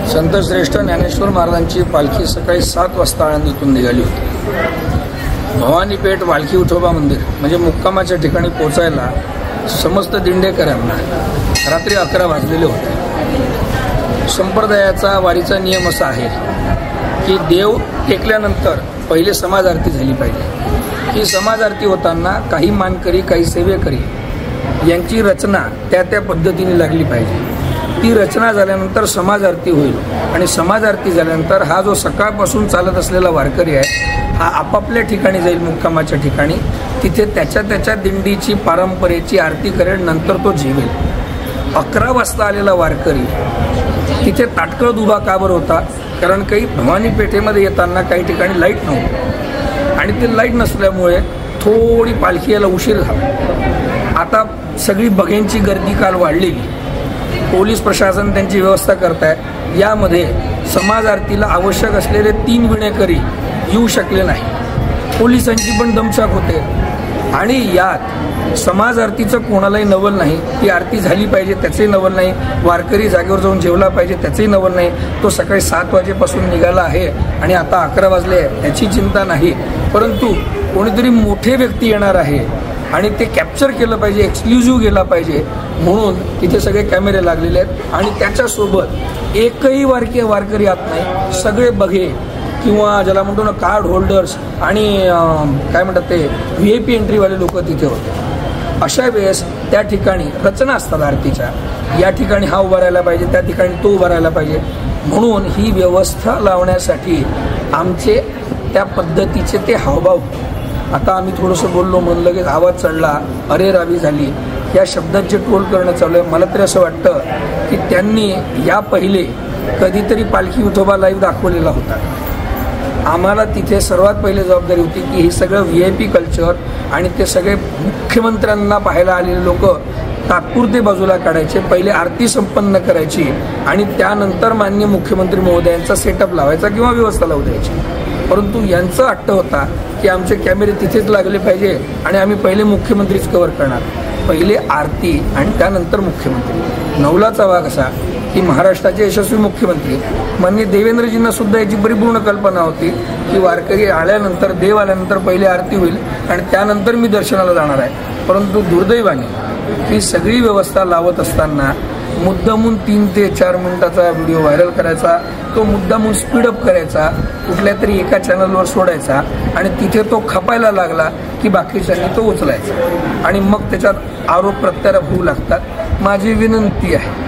संत श्रेष्ठ ज्ञानेश्वर महाराजांची पालखी सकाळी 7 वाजता आळंदीतून निघाली होती। भवानीपेठ वालकी विठोबा मंदिर म्हणजे मुक्कामाच्या ठिकाणी पोहोचायला समस्त दिंडेकरांना रात्री 11 वाजलेले होते। संप्रदायाचा वारीचा नियम असा आहे की देव टेकल्यानंतर पहिले समाज आरती झाली पाहिजे। ही समाज आरती होताना काही मानकरी काही सेवेकरी यांची रचना त्या पद्धतीने लागली पाहिजे। ती रचना झाल्यानंतर समाज आरती होईल आणि समाज आरती झाल्यानंतर हा जो सकाळपासून चालत असलेला वारकरी आहे हा आपापल्या ठिकाणी जाईल मुक्कामाच्या ठिकाणी, तिथे त्याच्या दिंडीची परंपरेची आरती करेल, नंतर तो जेवेल। 11 वाजता आलेला वारकरी तिथे ताटकळत उभा का बरं होता? कारण काही भवानी पेठेमध्ये येताना काही ठिकाणी लाईट नव्हती आणि ते लाईट नसल्यामुळे थोडी पालखी यायला उशीर झाला। आता सगळी बघ्यांची गर्दी काल वाढलेली, पोलीस प्रशासन त्यांची व्यवस्था करत आहे। यामध्ये समाज आरतीला आवश्यक असलेले 3 विणेकरी येऊ शकले नाही, पोलिसांची पण दमछाक होते आणि यात समाज आरतीचं कोणालाही नवल नाही। ती आरती झाली पाहिजे त्याचंही नवल नाही, वारकरी जागेवर जाऊन जेवला पाहिजे त्याचंही नवल नाही। तो सकाळी 7 वाजेपासून निघाला आहे आणि आता 11 वाजले याची चिंता नाही, परंतु कोणीतरी मोठे व्यक्ती येणार आहे आणि ते कॅप्चर केलं पाहिजे, एक्सक्लुझिव्ह गेला पाहिजे म्हणून तिथे सगळे कॅमेरे लागलेले आहेत आणि त्याच्यासोबत एकही वारकरी आत नाही। सगळे बघे किंवा ज्याला म्हणतो ना कार्ड होल्डर्स आणि काय म्हणतात ते VIP एंट्रीवाले लोक तिथे होते। अशा वेळेस त्या ठिकाणी रचना असतात आरतीच्या, या ठिकाणी हा उभा राहायला पाहिजे, त्या ठिकाणी तो उभा राहायला पाहिजे, म्हणून ही व्यवस्था लावण्यासाठी आमचे त्या पद्धतीचे ते हावभाव। आता आम्ही थोडंसं बोललो म्हणून लगेच आवाज चढला, अरे रावी झाली, या शब्दात जे ट्रोल करणं चालू आहे, मला तरी असं वाटतं की त्यांनी या पहिले कधीतरी पालखी विठोबा लाईव्ह दाखवलेला होता। आम्हाला तिथे सर्वात पहिले जबाबदारी होती की हे सगळं VIP कल्चर आणि ते सगळे मुख्यमंत्र्यांना पाहायला आलेले लोक तात्पुरते बाजूला काढायचे, पहिले आरती संपन्न करायची आणि त्यानंतर माननीय मुख्यमंत्री महोदयांचा सेटअप लावायचा किंवा व्यवस्था लावू द्यायची। परंतु यांचं हट्ट होता की आमचे कॅमेरे तिथेच लागले पाहिजे आणि आम्ही पहिले मुख्यमंत्रीच कव्हर करणार, पहिले आरती आणि त्यानंतर मुख्यमंत्री। नवलाचा भाग असा की महाराष्ट्राचे यशस्वी मुख्यमंत्री माननीय देवेंद्रजींना सुद्धा याची परिपूर्ण कल्पना होती की वारकरी आल्यानंतर, देव आल्यानंतर पहिले आरती होईल आणि त्यानंतर मी दर्शनाला जाणार आहे। परंतु दुर्दैवाने ही सगळी व्यवस्था लावत असताना मुद्दामून 3 ते 4 मिनिटाचा व्हिडिओ व्हायरल करायचा, तो मुद्दामून स्पीडअप करायचा, कुठल्या तरी एका चॅनलवर सोडायचा आणि तिथे तो खपायला लागला की बाकीच्यांनी तो उचलायचा आणि मग त्याच्यात आरोप प्रत्यारोप होऊ लागतात। माझी विनंती आहे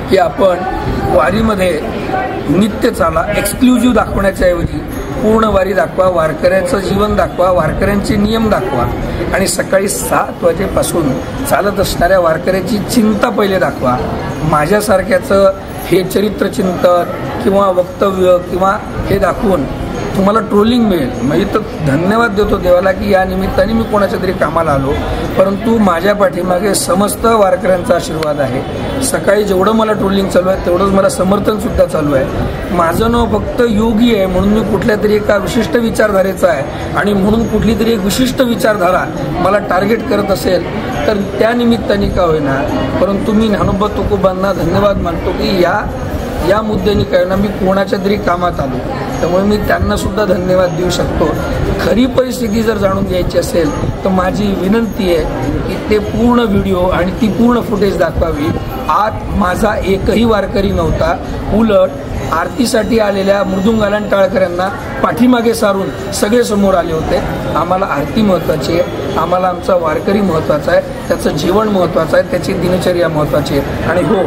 की आपण वारीमध्ये नित्य चाला, एक्सक्लुझिव्ह दाखवण्याच्या ऐवजी पूर्ण वारी दाखवा, वारकऱ्यांचं जीवन दाखवा, वारकऱ्यांचे नियम दाखवा आणि सकाळी 7 वाजेपासून चालत असणाऱ्या वारकऱ्याची चिंता पहिले दाखवा। माझ्यासारख्याचं हे चरित्रचिंतन किंवा वक्तव्य किंवा हे दाखवून तुम्हाला ट्रोलिंग मिळेल, म्हणजे तर धन्यवाद देतो देवाला की या निमित्ताने मी कोणाच्या तरी कामाला आलो, परंतु माझ्या पाठीमागे समस्त वारकऱ्यांचा आशीर्वाद आहे। सकाळी जेवढं मला ट्रोलिंग चालू आहे तेवढंच मला समर्थन सुद्धा चालू आहे। माझं नाव फक्त योगी आहे म्हणून मी कुठल्या तरी एका विशिष्ट विचारधारेचा आहे आणि म्हणून कुठली तरी एक विशिष्ट विचारधारा मला टार्गेट करत असेल तर त्या निमित्ताने का होईना, परंतु मी ज्ञानोबा तुकोबांना धन्यवाद मानतो की या मुद्द्याने काय ना मी कोणाच्या तरी कामात आलो, त्यामुळे मी त्यांना सुद्धा धन्यवाद देऊ शकतो। खरी परिस्थिती जर जाणून घ्यायची असेल तर माझी विनंती आहे की ते पूर्ण व्हिडिओ आणि ती पूर्ण फुटेज दाखवावी। आत माझा एकही वारकरी नव्हता, उलट आरतीसाठी आलेल्या मृदुंगालन टाळकऱ्यांना पाठीमागे सारून सगळे समोर आले होते। आम्हाला आरती महत्त्वाची आहे, आम्हाला आमचा वारकरी महत्त्वाचा आहे, त्याचं जीवन महत्त्वाचं आहे, त्याची दिनचर्या महत्त्वाची आहे। आणि हो,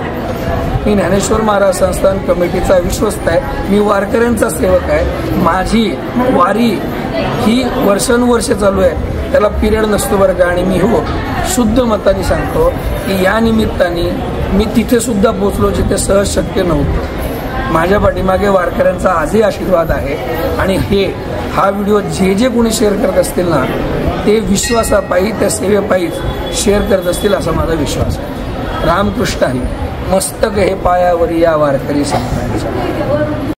मी ज्ञानेश्वर महाराज संस्थान कमिटीचा विश्वस्त आहे, मी वारकऱ्यांचा सेवक आहे। माझी वारी ही वर्षानुवर्षे चालू आहे, त्याला पिरियड नसतो बरं का। आणि मी हो शुद्ध मताने सांगतो की या निमित्ताने मी तिथे सुद्धा पोचलो जिथे सहज शक्य नव्हतं। माझ्या पाठीमागे वारकऱ्यांचा आजही आशीर्वाद आहे आणि हा व्हिडिओ जे कोणी शेअर करत असतील ना ते विश्वासापायी, त्या सेवेपायीच शेअर करत असतील असा माझा विश्वास आहे। रामकृष्ण हरी, मस्तक हे पायावर या वारकरी संतांच्या।